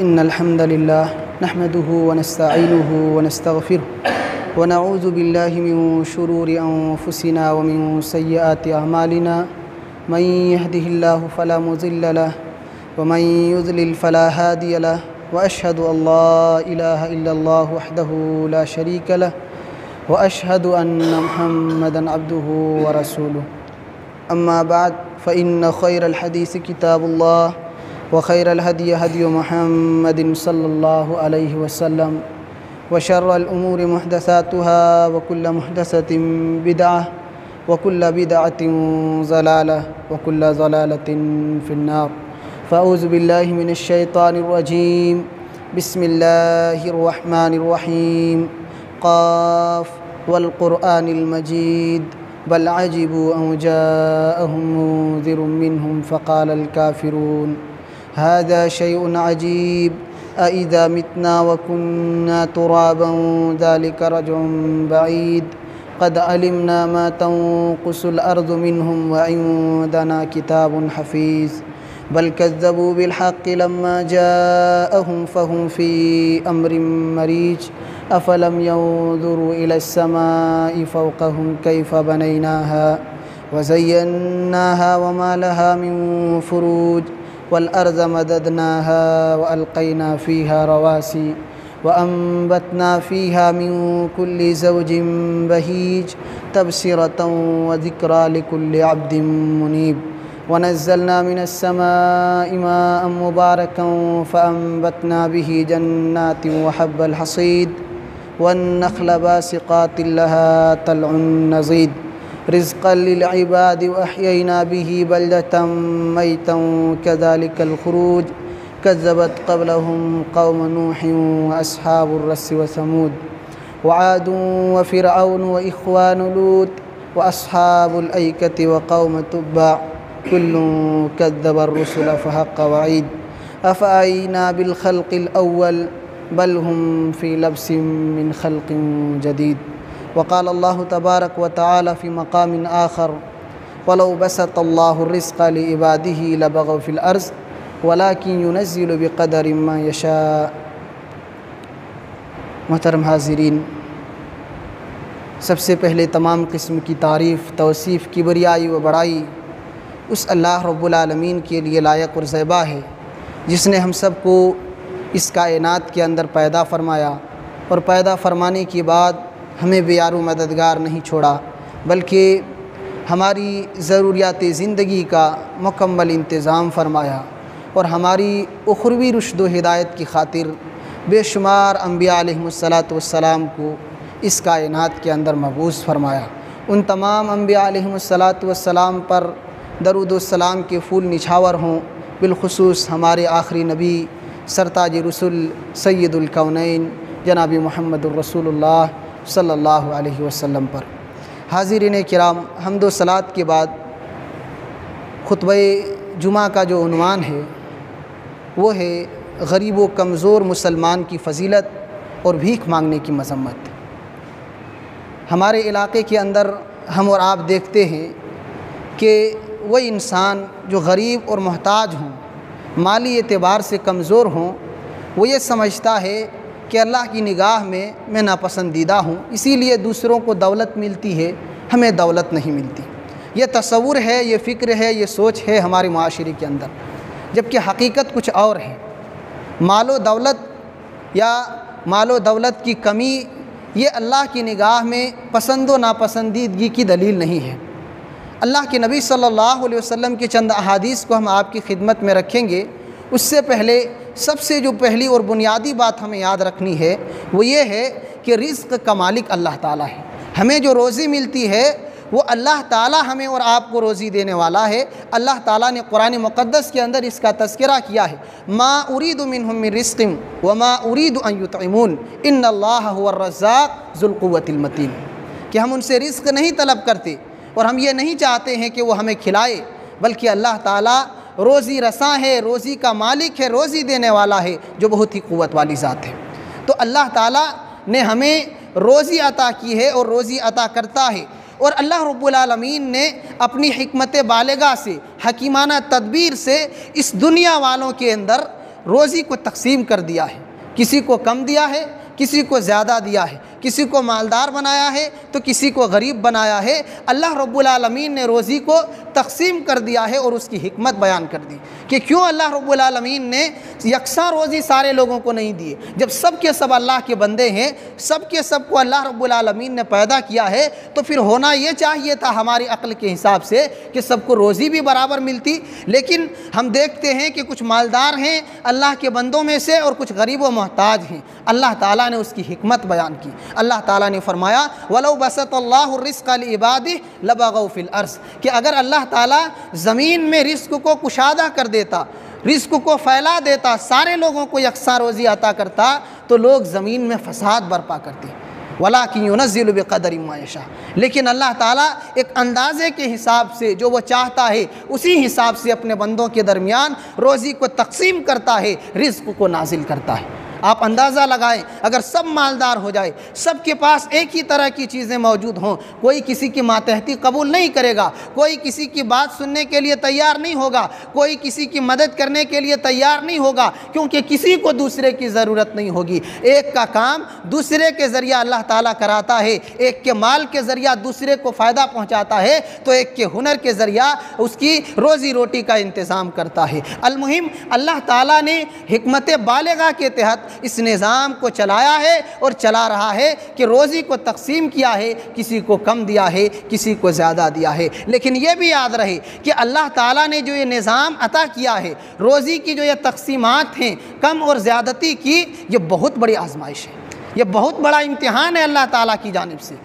إن الحمد لله نحمده ونستعينه ونستغفره ونعوذ بالله من شرور أنفسنا ومن سيئات أعمالنا من يهده الله فلا مضل له ومن يضلل فلا هادي له وأشهد أن لا إله إلا الله وحده لا شريك له وأشهد أن محمدًا عبده ورسوله أما بعد فإن خير الحديث كتاب الله وخير الهدي هدي محمد صلى الله عليه وسلم وشر الأمور محدثاتها وكل محدثة بدعة وكل بدعة ضلالة وكل ضلالة في النار فأعوذ بالله من الشيطان الرجيم بسم الله الرحمن الرحيم قاف والقرآن المجيد بل عجبوا أن جاءهم منذر منهم فقال الكافرون هذا شيء عجيب أإذا متنا وكنا ترابا ذلك رجع بعيد قد علمنا ما تنقص الأرض منهم وعندنا كتاب حفيظ بل كذبوا بالحق لما جاءهم فهم في أمر مريج أفلم ينظروا إلى السماء فوقهم كيف بنيناها وزيناها وما لها من فروج والأرض مددناها وألقينا فيها رواسي وأنبتنا فيها من كل زوج بهيج تبصرة وذكرى لكل عبد منيب ونزلنا من السماء ماء مباركا فأنبتنا به جنات وحب الحصيد والنخل باسقات لها طلع نضيد رزقا للعباد وأحيينا به بلدة ميتا كذلك الخروج كذبت قبلهم قوم نوح وأصحاب الرس وثمود وعاد وفرعون وإخوان لوط وأصحاب الأيكة وقوم تبع كل كذب الرسل فحق وعيد أفأعينا بالخلق الأول بل هم في لبس من خلق جديد وقال الله تبارك وتعالى في مقام آخر ولو بسط الله الرزق لعباده لبغوا في الأرض ولكن ينزل بقدر ما يشاء. محترم حاضرین، سب سے پہلے تمام قسم کی تعریف، توصیف، کبریائی و بڑائی اس اللہ رب العالمین کے لیے لائق اور زیبا ہے جس نے ہم سب کو اس کائنات کے اندر پیدا فرمایا اور پیدا فرمانے کے بعد ہمیں بے یار و مددگار نہیں چھوڑا بلکہ ہماری ضروریات زندگی کا مکمل انتظام فرمایا اور ہماری اخروی رشد و ہدایت کی خاطر بے شمار انبیاء علیہم الصلاۃ کو اس کائنات کے اندر مبعوث فرمایا. ان تمام انبیاء علیہم الصلاۃ پر درود و سلام کے پھول نچھاور ہوں، بالخصوص ہمارے آخری نبی سرتاج رسول سید الکونین جناب محمد الرسول اللہ صلی اللہ علیہ وسلم پر. حاضرین کرام، حمد و صلات کے بعد خطبہ جمعہ کا جو عنوان ہے وہ ہے غریب و کمزور مسلمان کی فضیلت اور بھیک مانگنے کی مذمت. ہمارے علاقے کے اندر ہم اور آپ دیکھتے ہیں کہ وہ انسان جو غریب اور محتاج ہوں، مالی اعتبار سے کمزور ہوں، وہ یہ سمجھتا ہے کہ اللہ کی نگاہ میں ناپسندیدہ ہوں، اسی لیے دوسروں کو دولت ملتی ہے، ہمیں دولت نہیں ملتی. یہ تصور ہے، یہ فکر ہے، یہ سوچ ہے ہمارے معاشرے کے اندر، جبکہ حقیقت کچھ اور ہے. مال و دولت کی کمی یہ اللہ کی نگاہ میں پسند و ناپسندیدگی کی دلیل نہیں ہے. اللہ کے نبی صلی اللہ علیہ وسلم کی چند احادیث کو ہم آپ کی خدمت میں رکھیں گے. اس سے پہلے سب سے جو پہلی اور بنیادی بات ہمیں یاد رکھنی ہے وہ یہ ہے کہ رزق کا مالک اللہ تعالیٰ ہے. ہمیں جو روزی ملتی ہے وہ اللہ تعالیٰ ہمیں اور آپ کو روزی دینے والا ہے. اللہ تعالیٰ نے قرآن مقدس کے اندر اس کا تذکرہ کیا ہے، ما اريد منهم من رزق وما اريد ان يطعمون ان اللہ هو الرزاق ذو القوة المتین، کہ ہم ان سے رزق نہیں طلب کرتے اور ہم یہ نہیں چاہتے ہیں کہ وہ ہمیں کھلائے، بلکہ اللہ تعالیٰ روزی رساں ہے، روزی کا مالک ہے، روزی دینے والا ہے، جو بہت ہی قوت والی ذات ہے. تو اللہ تعالیٰ نے ہمیں روزی عطا کی ہے اور روزی عطا کرتا ہے، اور اللہ رب العالمین نے اپنی حکمت بالغہ سے، حکیمانہ تدبیر سے اس دنیا والوں کے اندر روزی کو تقسیم کر دیا ہے، کسی کو کم دیا ہے، کسی کو زیادہ دیا ہے، کسی کو مالدار بنایا ہے تو کسی کو غریب بنایا ہے۔ اللہ رب العالمین نے روزی کو تقسیم کر دیا ہے اور اس کی حکمت بیان کر دی کہ کیوں اللہ رب العالمین نے یکساں روزی سارے لوگوں کو نہیں دیے۔ جب سب کے سب اللہ کے بندے ہیں، سب کے سب کو اللہ رب العالمین نے پیدا کیا ہے، تو پھر ہونا یہ چاہیے تھا ہماری عقل کے حساب سے کہ سب کو روزی بھی برابر ملتی۔ لیکن ہم دیکھتے ہیں کہ کچھ مالدار ہیں اللہ کے بندوں میں سے اور کچھ غریب و محتاج ہیں۔ اللہ تعالیٰ نے اس کی حکمت بیان کی۔ اللہ تعالیٰ نے فرمایا وَلَوْ بَسَطَ اللَّهُ الرِّزْقَ لِعِبَادِهِ لَبَغَوْا فِي الْأَرْضِ، کہ اگر اللہ تعالیٰ زمین میں رزق کو کشادہ کر دیتا، رزق کو پھیلا دیتا، سارے لوگوں کو یکساں روزی عطا کرتا، تو لوگ زمین میں فساد برپا کرتے۔ وَلَٰكِن يُنَزِّلُ بِقَدَرٍ مَّا يَشَاءُ، لیکن اللہ تعالیٰ ایک اندازے کے حساب سے جو وہ چاہتا ہے اسی حساب سے اپنے بندوں کے درمیان روزی کو تقسیم کرتا ہے، رزق کو نازل کرتا ہے۔ آپ اندازہ لگائیں، اگر سب مالدار ہو جائے، سب کے پاس ایک ہی طرح کی چیزیں موجود ہوں، کوئی کسی کی ماتحتی قبول نہیں کرے گا، کوئی کسی کی بات سننے کے لیے تیار نہیں ہوگا، کوئی کسی کی مدد کرنے کے لیے تیار نہیں ہوگا، کیونکہ کسی کو دوسرے کی ضرورت نہیں ہوگی۔ ایک کا کام دوسرے کے ذریعہ اللہ تعالیٰ کراتا ہے، ایک کے مال کے ذریعہ دوسرے کو فائدہ پہنچاتا ہے، تو ایک کے ہنر کے ذریعہ اس کی روزی روٹی کا انتظام کرتا ہے۔ المہم اللہ تعالیٰ نے حکمت بالغہ کے تحت اس نظام کو چلایا ہے اور چلا رہا ہے کہ روزی کو تقسیم کیا ہے، کسی کو کم دیا ہے، کسی کو زیادہ دیا ہے۔ لیکن یہ بھی یاد رہے کہ اللہ تعالیٰ نے جو یہ نظام عطا کیا ہے، روزی کی جو یہ تقسیمات ہیں کم اور زیادتی کی، یہ بہت بڑی آزمائش ہے، یہ بہت بڑا امتحان ہے اللہ تعالیٰ کی جانب سے۔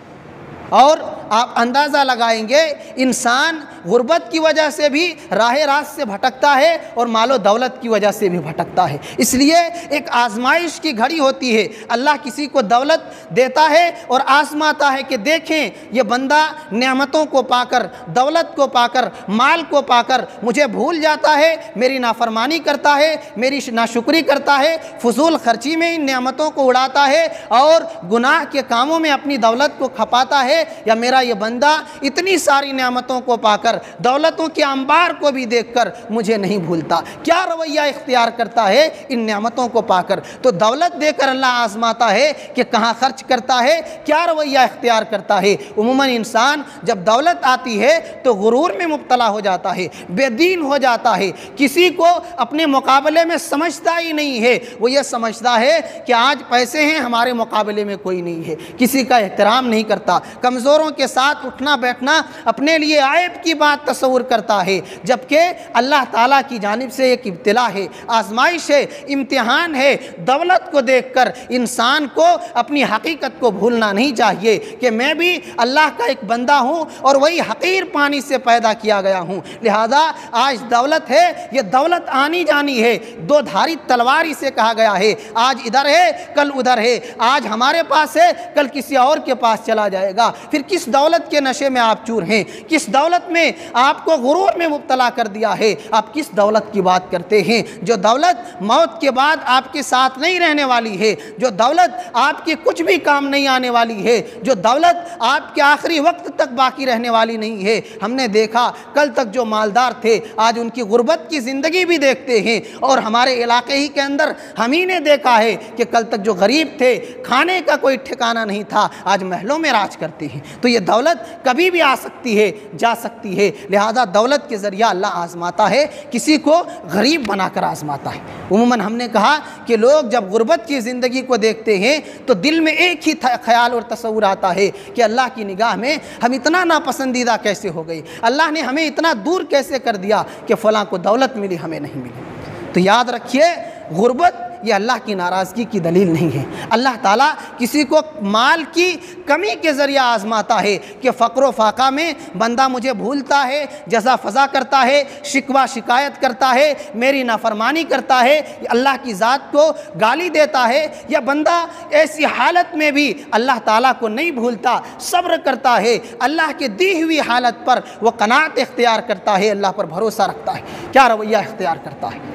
اور آپ اندازہ لگائیں گے انسان غربت کی وجہ سے بھی راہ راست سے بھٹکتا ہے اور مال و دولت کی وجہ سے بھی بھٹکتا ہے۔ اس لیے ایک آزمائش کی گھڑی ہوتی ہے، اللہ کسی کو دولت دیتا ہے اور آزماتا ہے کہ دیکھیں یہ بندہ نعمتوں کو پا کر، دولت کو پا کر، مال کو پا کر مجھے بھول جاتا ہے، میری نافرمانی کرتا ہے، میری ناشکری کرتا ہے، فضول خرچی میں ان نعمتوں کو اڑاتا ہے اور گناہ کے کاموں میں اپنی دولت کو کھپاتا ہے، یا میرا یہ بندہ اتنی ساری نعمتوں کو پا کر، دولتوں کے انبار کو بھی دیکھ کر مجھے نہیں بھولتا، کیا رویہ اختیار کرتا ہے ان نعمتوں کو پا کر۔ تو دولت دے کر اللہ آزماتا ہے کہ کہاں خرچ کرتا ہے، کیا رویہ اختیار کرتا ہے۔ عموماً انسان جب دولت آتی ہے تو غرور میں مبتلا ہو جاتا ہے، بے دین ہو جاتا ہے، کسی کو اپنے مقابلے میں سمجھتا ہی نہیں ہے، وہ یہ سمجھتا ہے کہ آج پیسے ہیں ہمارے مقابلے میں کوئی نہیں ہے، کسی کا احترام نہیں کرتا، کمزوروں کے ساتھ اٹھنا بیٹھنا اپنے لیے عیب کی بات تصور کرتا ہے، جبکہ اللہ تعالیٰ کی جانب سے ایک ابتلا ہے، آزمائش ہے، امتحان ہے۔ دولت کو دیکھ کر انسان کو اپنی حقیقت کو بھولنا نہیں چاہیے کہ میں بھی اللہ کا ایک بندہ ہوں اور وہی حقیر پانی سے پیدا کیا گیا ہوں، لہذا آج دولت ہے، یہ دولت آنی جانی ہے، دو دھاری تلوار سے کہا گیا ہے، آج ادھر ہے کل ادھر ہے، آج ہمارے پاس ہے کل کسی اور کے پاس چلا جائے گا۔ پھر کس دولت کے نشے میں آپ چور ہیں، کس دولت میں آپ کو غرور میں مبتلا کر دیا ہے، آپ کس دولت کی بات کرتے ہیں؟ جو دولت موت کے بعد آپ کے ساتھ نہیں رہنے والی ہے، جو دولت آپ کے کچھ بھی کام نہیں آنے والی ہے، جو دولت آپ کے آخری وقت تک باقی رہنے والی نہیں ہے۔ ہم نے دیکھا کل تک جو مالدار تھے آج ان کی غربت کی زندگی بھی دیکھتے ہیں، اور ہمارے علاقے ہی کے اندر ہم ہی نے دیکھا ہے کہ کل تک جو غریب تھے کھانے کا کوئی ٹھکانہ نہیں تھا، آج محلوں میں راج کرتے ہیں۔ تو یہ دولت کبھی بھی آ سکتی ہے، جا سکتی ہے، لہذا دولت کے ذریعہ اللہ آزماتا ہے، کسی کو غریب بنا کر آزماتا ہے۔ عموماً ہم نے کہا کہ لوگ جب غربت کی زندگی کو دیکھتے ہیں تو دل میں ایک ہی خیال اور تصور آتا ہے کہ اللہ کی نگاہ میں ہم اتنا ناپسندیدہ کیسے ہو گئی، اللہ نے ہمیں اتنا دور کیسے کر دیا کہ فلاں کو دولت ملی ہمیں نہیں ملی۔ تو یاد رکھیے غربت یہ اللہ کی ناراضگی کی دلیل نہیں ہے۔ اللہ تعالیٰ کسی کو مال کی کمی کے ذریعہ آزماتا ہے کہ فقر و فاقہ میں بندہ مجھے بھولتا ہے، جزا فضا کرتا ہے، شکوہ شکایت کرتا ہے، میری نافرمانی کرتا ہے، اللہ کی ذات کو گالی دیتا ہے، یا بندہ ایسی حالت میں بھی اللہ تعالیٰ کو نہیں بھولتا، صبر کرتا ہے، اللہ کے دی ہوئی حالت پر وہ قناعت اختیار کرتا ہے، اللہ پر بھروسہ رکھتا ہے، کیا رویہ اختیار کرتا ہے۔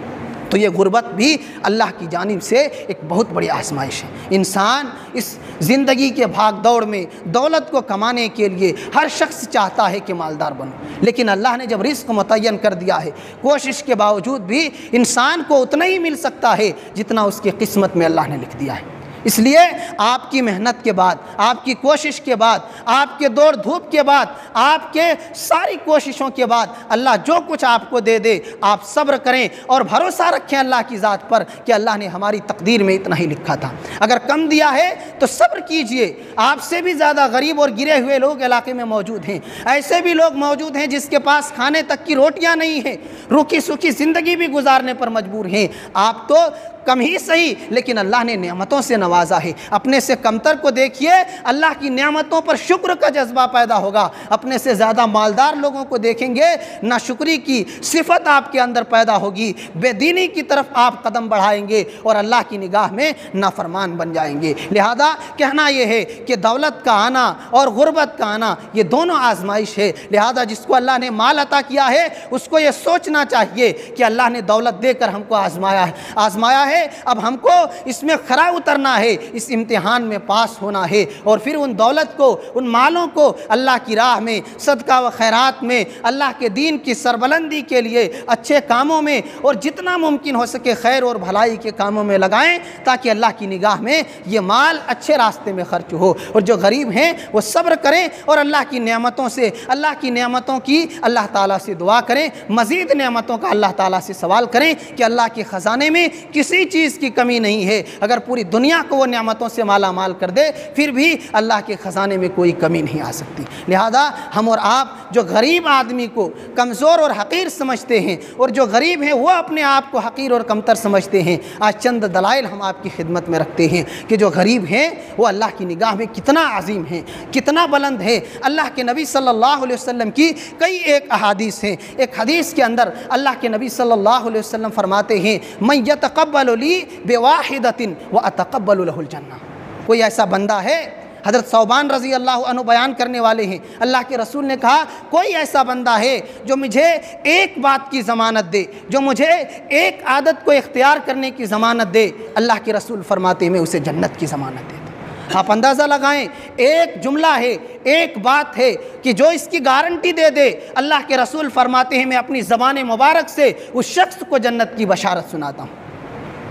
تو یہ غربت بھی اللہ کی جانب سے ایک بہت بڑی آزمائش ہے۔ انسان اس زندگی کے بھاگ دوڑ میں دولت کو کمانے کے لیے ہر شخص چاہتا ہے کہ مالدار بنو، لیکن اللہ نے جب رزق متعین کر دیا ہے، کوشش کے باوجود بھی انسان کو اتنا ہی مل سکتا ہے جتنا اس کی قسمت میں اللہ نے لکھ دیا ہے۔ اس لیے آپ کی محنت کے بعد، آپ کی کوشش کے بعد، آپ کے دوڑ دھوپ کے بعد، آپ کے ساری کوششوں کے بعد اللہ جو کچھ آپ کو دے دے، آپ صبر کریں اور بھروسہ رکھیں اللہ کی ذات پر کہ اللہ نے ہماری تقدیر میں اتنا ہی لکھا تھا۔ اگر کم دیا ہے تو صبر کیجئے۔ آپ سے بھی زیادہ غریب اور گرے ہوئے لوگ علاقے میں موجود ہیں، ایسے بھی لوگ موجود ہیں جس کے پاس کھانے تک کی روٹیاں نہیں ہیں، روکھی سوکھی زندگی بھی گزارنے پر مجبور ہیں۔ آپ تو کم ہی صحیح لیکن اللہ نے نعمتوں سے نوازا ہے۔ اپنے سے کمتر کو دیکھیے، اللہ کی نعمتوں پر شکر کا جذبہ پیدا ہوگا۔ اپنے سے زیادہ مالدار لوگوں کو دیکھیں گے، ناشکری کی صفت آپ کے اندر پیدا ہوگی، بے دینی کی طرف آپ قدم بڑھائیں گے اور اللہ کی نگاہ میں نافرمان بن جائیں گے۔ لہذا کہنا یہ ہے کہ دولت کا آنا اور غربت کا آنا یہ دونوں آزمائش ہے۔ لہذا جس کو اللہ نے مال عطا کیا ہے اس کو یہ سوچنا چاہیے کہ اللہ نے دولت دے کر ہم کو آزمایا ہے، اب ہم کو اس میں کھرا اترنا ہے، اس امتحان میں پاس ہونا ہے، اور پھر ان دولت کو، ان مالوں کو اللہ کی راہ میں، صدقہ و خیرات میں، اللہ کے دین کی سربلندی کے لیے اچھے کاموں میں اور جتنا ممکن ہو سکے خیر اور بھلائی کے کاموں میں لگائیں تاکہ اللہ کی نگاہ میں یہ مال اچھے راستے میں خرچ ہو۔ اور جو غریب ہیں وہ صبر کریں اور اللہ کی نعمتوں سے، اللہ کی نعمتوں کی اللہ تعالیٰ سے دعا کریں، مزید نعمتوں کا اللہ تعالیٰ سے سوال کریں کہ اللہ کے خزانے میں کسی چیز کی کمی نہیں ہے۔ اگر پوری دنیا کو وہ نعمتوں سے مالا مال کر دے پھر بھی اللہ کے خزانے میں کوئی کمی نہیں آ سکتی۔ لہذا ہم اور آپ جو غریب آدمی کو کمزور اور حقیر سمجھتے ہیں اور جو غریب ہیں وہ اپنے آپ کو حقیر اور کمتر سمجھتے ہیں، آج چند دلائل ہم آپ کی خدمت میں رکھتے ہیں کہ جو غریب ہیں وہ اللہ کی نگاہ میں کتنا عظیم ہیں، کتنا بلند ہے۔ اللہ کے نبی صلی اللہ علیہ وسلم کی کئی ایک احادیث ہیں۔ ایک حدیث کے اندر اللہ کے نبی صلی اللہ علیہ وسلم فرماتے ہیں من یتقبل لی بواحدۃ واتقبل له الجنہ۔ کوئی ایسا بندہ ہے، حضرت ثوبان رضی اللہ عنہ بیان کرنے والے ہیں، اللہ کے رسول نے کہا کوئی ایسا بندہ ہے جو مجھے ایک بات کی ضمانت دے، جو مجھے ایک عادت کو اختیار کرنے کی ضمانت دے، اللہ کے رسول فرماتے ہیں میں اسے جنت کی ضمانت دیتا ہوں۔ آپ اندازہ لگائیں، ایک جملہ ہے، ایک بات ہے کہ جو اس کی گارنٹی دے دے، اللہ کے رسول فرماتے ہیں میں اپنی زبان مبارک سے اس شخص کو جنت کی بشارت سناتا ہوں۔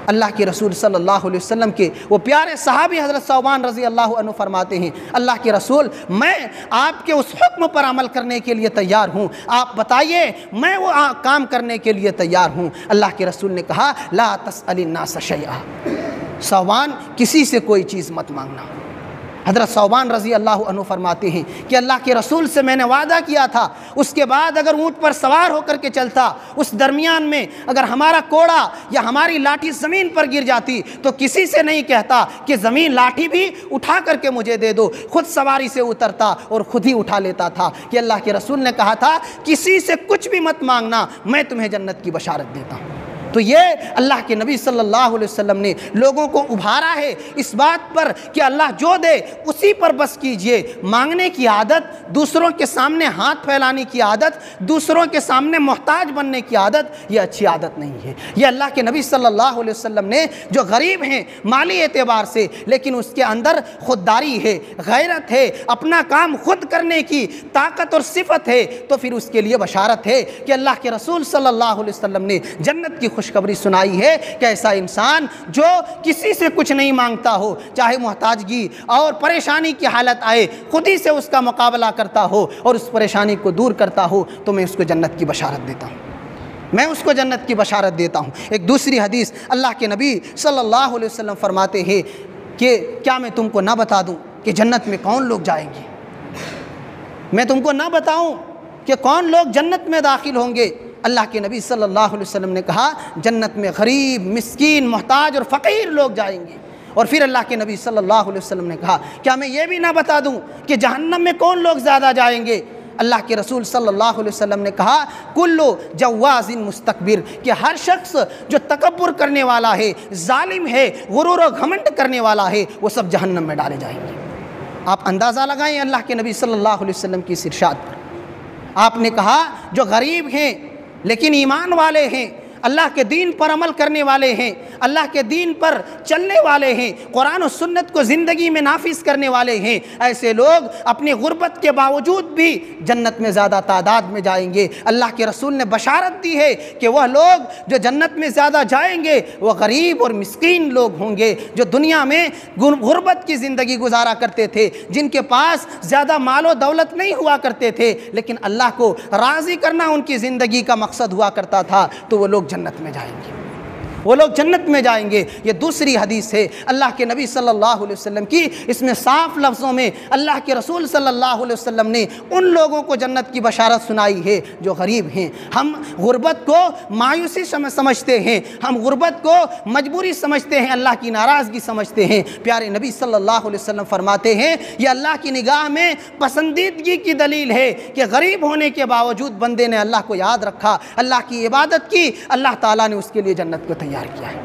اللہ کے رسول صلی اللہ علیہ وسلم کے وہ پیارے صحابی حضرت ثوبان رضی اللہ عنہ فرماتے ہیں اللہ کے رسول میں آپ کے اس حکم پر عمل کرنے کے لیے تیار ہوں، آپ بتائیے میں وہ کام کرنے کے لیے تیار ہوں۔ اللہ کے رسول نے کہا لا تسأل الناس شیئا، ثوبان کسی سے کوئی چیز مت مانگنا۔ حضرت ثوبان رضی اللہ عنہ فرماتے ہیں کہ اللہ کے رسول سے میں نے وعدہ کیا تھا اس کے بعد اگر اونٹ پر سوار ہو کر کے چلتا، اس درمیان میں اگر ہمارا کوڑا یا ہماری لاٹھی زمین پر گر جاتی تو کسی سے نہیں کہتا کہ زمین لاٹھی بھی اٹھا کر کے مجھے دے دو، خود سواری سے اترتا اور خود ہی اٹھا لیتا تھا کہ اللہ کے رسول نے کہا تھا کسی سے کچھ بھی مت مانگنا، میں تمہیں جنت کی بشارت دیتا ہوں۔ تو یہ اللہ کے نبی صلی اللہ علیہ وسلم نے لوگوں کو ابھارا ہے اس بات پر کہ اللہ جو دے اسی پر بس کیجئے۔ مانگنے کی عادت، دوسروں کے سامنے ہاتھ پھیلانے کی عادت، دوسروں کے سامنے محتاج بننے کی عادت یہ اچھی عادت نہیں ہے۔ یہ اللہ کے نبی صلی اللہ علیہ وسلم نے جو غریب ہیں مالی اعتبار سے لیکن اس کے اندر خودداری ہے، غیرت ہے، اپنا کام خود کرنے کی طاقت اور صفت ہے، تو پھر اس کے لیے بشارت ہے کہ اللہ کے رسول صلی اللہ علیہ وسلم نے جنت کی خوشخبری سنائی ہے کہ ایسا انسان جو کسی سے کچھ نہیں مانگتا ہو، چاہے محتاجگی اور پریشانی کی حالت آئے خود ہی سے اس کا مقابلہ کرتا ہو اور اس پریشانی کو دور کرتا ہو تو میں اس کو جنت کی بشارت دیتا ہوں، میں اس کو جنت کی بشارت دیتا ہوں۔ ایک دوسری حدیث اللہ کے نبی صلی اللہ علیہ وسلم فرماتے ہیں کہ کیا میں تم کو نہ بتا دوں کہ جنت میں کون لوگ جائیں گے، میں تم کو نہ بتاؤں کہ کون لوگ جنت میں داخل ہوں گے۔ اللہ کے نبی صلی اللہ علیہ وسلم نے کہا جنت میں غریب، مسکین، محتاج اور فقیر لوگ جائیں گے۔ اور پھر اللہ کے نبی صلی اللہ علیہ وسلم نے کہا کیا میں یہ بھی نہ بتا دوں کہ جہنم میں کون لوگ زیادہ جائیں گے۔ اللہ کے رسول صلی اللہ علیہ وسلم نے کہا کلو جواز مستکبر، کہ ہر شخص جو تکبر کرنے والا ہے، ظالم ہے، غرور و گھمنڈ کرنے والا ہے، وہ سب جہنم میں ڈالے جائیں گے۔ آپ اندازہ لگائیں اللہ کے نبی صلی اللہ علیہ وسلم کی ارشاد پر۔ آپ نے کہا جو غریب ہیں لیکن ایمان والے ہیں، اللہ کے دین پر عمل کرنے والے ہیں، اللہ کے دین پر چلنے والے ہیں، قرآن و سنت کو زندگی میں نافذ کرنے والے ہیں، ایسے لوگ اپنی غربت کے باوجود بھی جنت میں زیادہ تعداد میں جائیں گے۔ اللہ کے رسول نے بشارت دی ہے کہ وہ لوگ جو جنت میں زیادہ جائیں گے وہ غریب اور مسکین لوگ ہوں گے، جو دنیا میں غربت کی زندگی گزارا کرتے تھے، جن کے پاس زیادہ مال و دولت نہیں ہوا کرتے تھے، لیکن اللہ کو راضی کرنا ان کی زندگی کا مقصد ہوا کرتا تھا، تو وہ لوگ جنت میں جائیں گے، وہ لوگ جنت میں جائیں گے۔ یہ دوسری حدیث ہے اللہ کے نبی صلی اللہ علیہ وسلم کی، اس میں صاف لفظوں میں اللہ کے رسول صلی اللہ علیہ وسلم نے ان لوگوں کو جنت کی بشارت سنائی ہے جو غریب ہیں۔ ہم غربت کو مایوسی سمجھتے ہیں، ہم غربت کو مجبوری سمجھتے ہیں، اللہ کی ناراضگی سمجھتے ہیں۔ پیارے نبی صلی اللہ علیہ وسلم فرماتے ہیں یہ اللہ کی نگاہ میں پسندیدگی کی دلیل ہے کہ غریب ہونے کے باوجود بندے نے اللہ کو یاد رکھا، اللہ کی عبادت کی، اللہ تعالیٰ نے اس کے لیے جنت کو تیار کیا ہے۔